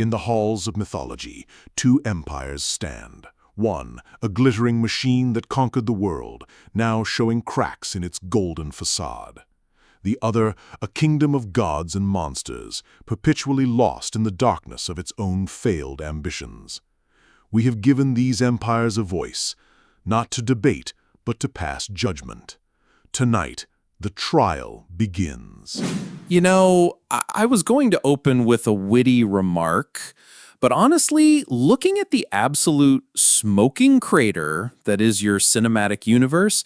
In the halls of mythology, two empires stand. One, a glittering machine that conquered the world, now showing cracks in its golden facade. The other, a kingdom of gods and monsters, perpetually lost in the darkness of its own failed ambitions. We have given these empires a voice, not to debate, but to pass judgment. Tonight, the trial begins. You know, I was going to open with a witty remark, but honestly, looking at the absolute smoking crater that is your cinematic universe,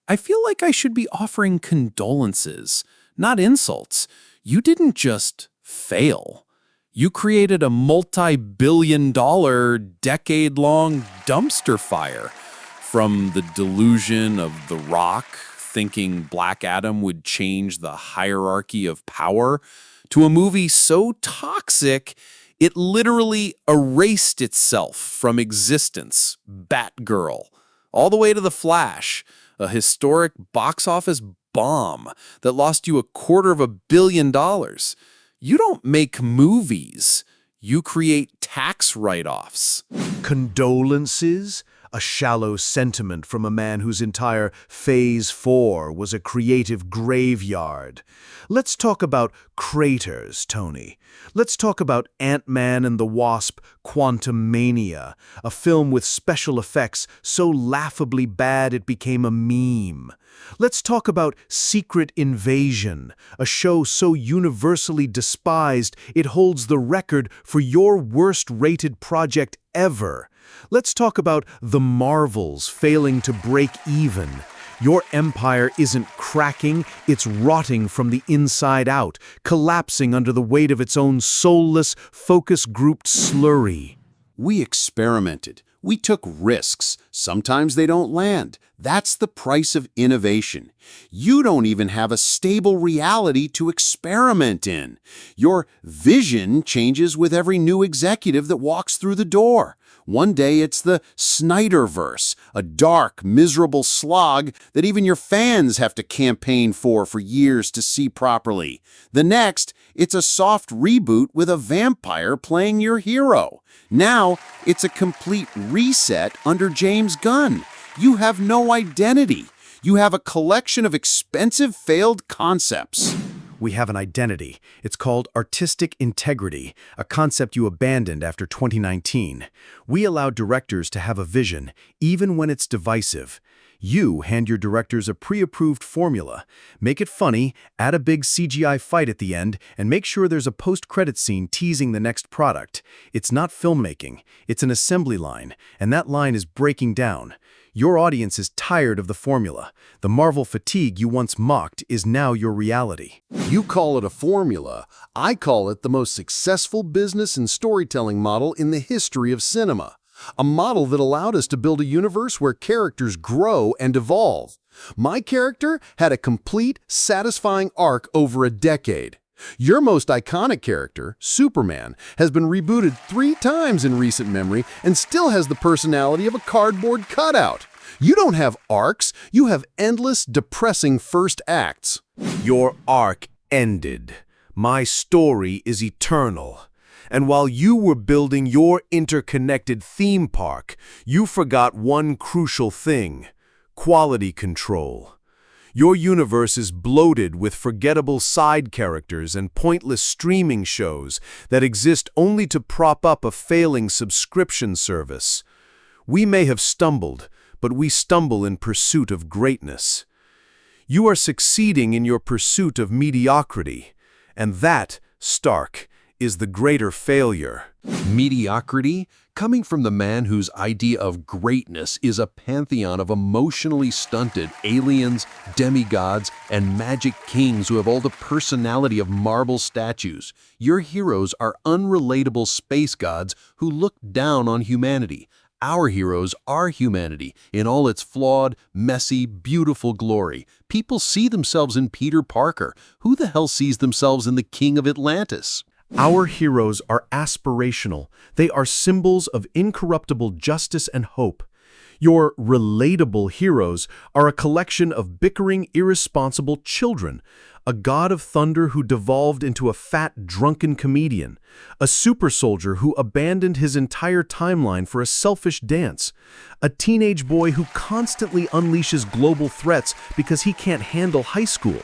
I feel like I should be offering condolences, not insults. You didn't just fail. You created a multi-billion-dollar, decade-long dumpster fire. From the delusion of The Rock thinking Black Adam would change the hierarchy of power, to a movie so toxic it literally erased itself from existence, Batgirl, all the way to The Flash, a historic box office bomb that lost you $250 million. You don't make movies, you create tax write-offs. Condolences? A shallow sentiment from a man whose entire Phase 4 was a creative graveyard. Let's talk about craters, Tony. Let's talk about Ant-Man and the Wasp: Quantumania, a film with special effects so laughably bad it became a meme. Let's talk about Secret Invasion, a show so universally despised it holds the record for your worst-rated project ever. Let's talk about the Marvels failing to break even. Your empire isn't cracking, it's rotting from the inside out, collapsing under the weight of its own soulless, focus-grouped slurry. We experimented. We took risks. Sometimes they don't land. That's the price of innovation. You don't even have a stable reality to experiment in. Your vision changes with every new executive that walks through the door. One day it's the SnyderVerse, a dark, miserable slog that even your fans have to campaign for years to see properly. The next, it's a soft reboot with a vampire playing your hero. Now, it's a complete reset under James Gunn. You have no identity. You have a collection of expensive failed concepts. We have an identity. It's called artistic integrity, a concept you abandoned after 2019. We allow directors to have a vision, even when it's divisive. You hand your directors a pre-approved formula. Make it funny, add a big CGI fight at the end, and make sure there's a post-credit scene teasing the next product. It's not filmmaking, it's an assembly line, and that line is breaking down. Your audience is tired of the formula. The Marvel fatigue you once mocked is now your reality. You call it a formula. I call it the most successful business and storytelling model in the history of cinema. A model that allowed us to build a universe where characters grow and evolve. My character had a complete, satisfying arc over a decade. Your most iconic character, Superman, has been rebooted 3 times in recent memory and still has the personality of a cardboard cutout. You don't have arcs, you have endless, depressing first acts. Your arc ended. My story is eternal. And while you were building your interconnected theme park, you forgot one crucial thing: quality control. Your universe is bloated with forgettable side characters and pointless streaming shows that exist only to prop up a failing subscription service. We may have stumbled, but we stumble in pursuit of greatness. You are succeeding in your pursuit of mediocrity, and that, Stark, is the greater failure. Mediocrity? Coming from the man whose idea of greatness is a pantheon of emotionally stunted aliens, demigods, and magic kings who have all the personality of marble statues. Your heroes are unrelatable space gods who look down on humanity. Our heroes are humanity in all its flawed, messy, beautiful glory. People see themselves in Peter Parker. Who the hell sees themselves in the King of Atlantis? Our heroes are aspirational. They are symbols of incorruptible justice and hope. Your relatable heroes are a collection of bickering, irresponsible children. a god of thunder who devolved into a fat, drunken comedian, a super soldier who abandoned his entire timeline for a selfish dance, a teenage boy who constantly unleashes global threats because he can't handle high school.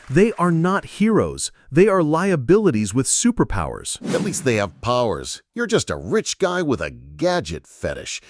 They are not heroes. They are liabilities with superpowers. At least they have powers. You're just a rich guy with a gadget fetish.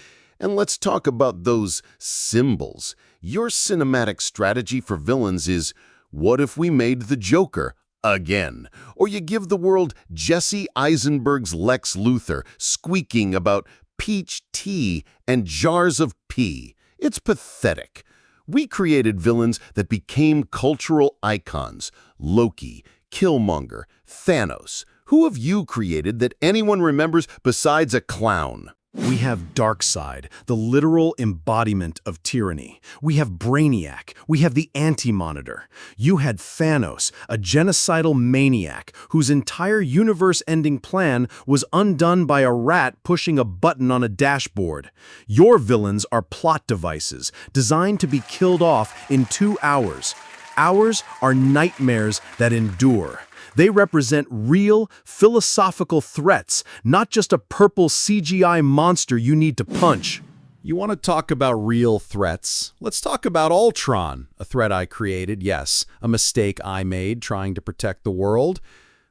And let's talk about those symbols. Your cinematic strategy for villains is, what if we made the Joker again? Or you give the world Jesse Eisenberg's Lex Luthor squeaking about peach tea and jars of pee. It's pathetic. We created villains that became cultural icons. Loki, Killmonger, Thanos. Who have you created that anyone remembers besides a clown? We have Darkseid, the literal embodiment of tyranny. We have Brainiac. We have the Anti-Monitor. You had Thanos, a genocidal maniac whose entire universe-ending plan was undone by a rat pushing a button on a dashboard. Your villains are plot devices designed to be killed off in 2 hours. Ours are nightmares that endure. They represent real, philosophical threats, not just a purple CGI monster you need to punch. You want to talk about real threats? Let's talk about Ultron, a threat I created, yes, a mistake I made trying to protect the world,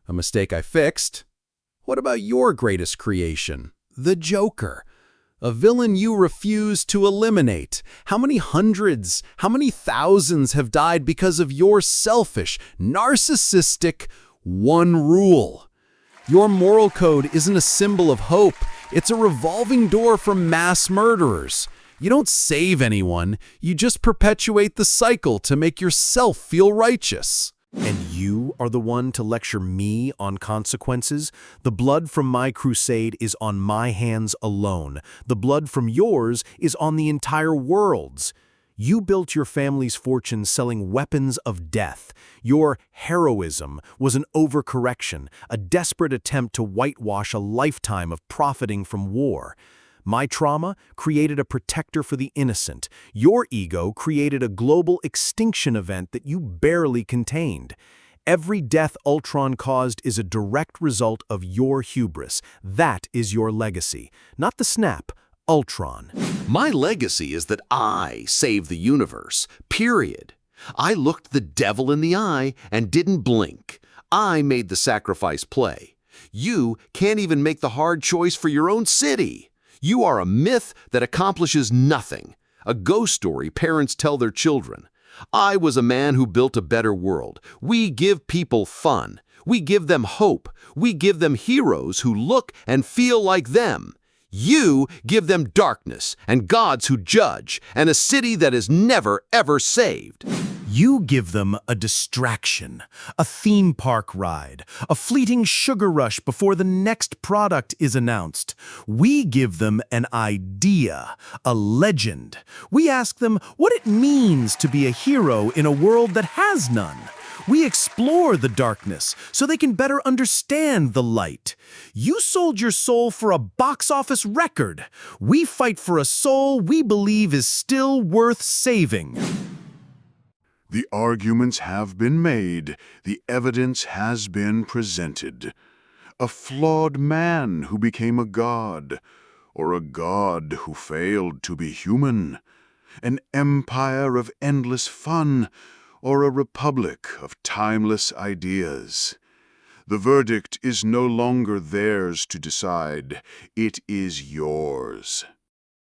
a mistake I fixed. What about your greatest creation, the Joker? A villain you refuse to eliminate. How many hundreds, how many thousands have died because of your selfish, narcissistic, one rule? Your moral code isn't a symbol of hope. It's a revolving door for mass murderers. You don't save anyone. You just perpetuate the cycle to make yourself feel righteous. And you are the one to lecture me on consequences? The blood from my crusade is on my hands alone. The blood from yours is on the entire world's. You built your family's fortune selling weapons of death. Your heroism was an overcorrection, a desperate attempt to whitewash a lifetime of profiting from war. My trauma created a protector for the innocent. Your ego created a global extinction event that you barely contained. Every death Ultron caused is a direct result of your hubris. That is your legacy, not the snap. Ultron. My legacy is that I saved the universe, period. I looked the devil in the eye and didn't blink. I made the sacrifice play. You can't even make the hard choice for your own city. You are a myth that accomplishes nothing, a ghost story parents tell their children. I was a man who built a better world. We give people fun. We give them hope. We give them heroes who look and feel like them. You give them darkness and gods who judge and a city that is never, ever saved. You give them a distraction, a theme park ride, a fleeting sugar rush before the next product is announced. We give them an idea, a legend. We ask them what it means to be a hero in a world that has none. We explore the darkness so they can better understand the light. You sold your soul for a box office record. We fight for a soul we believe is still worth saving. The arguments have been made. The evidence has been presented. A flawed man who became a god, or a god who failed to be human. An empire of endless fun, or a republic of timeless ideas. The verdict is no longer theirs to decide. It is yours.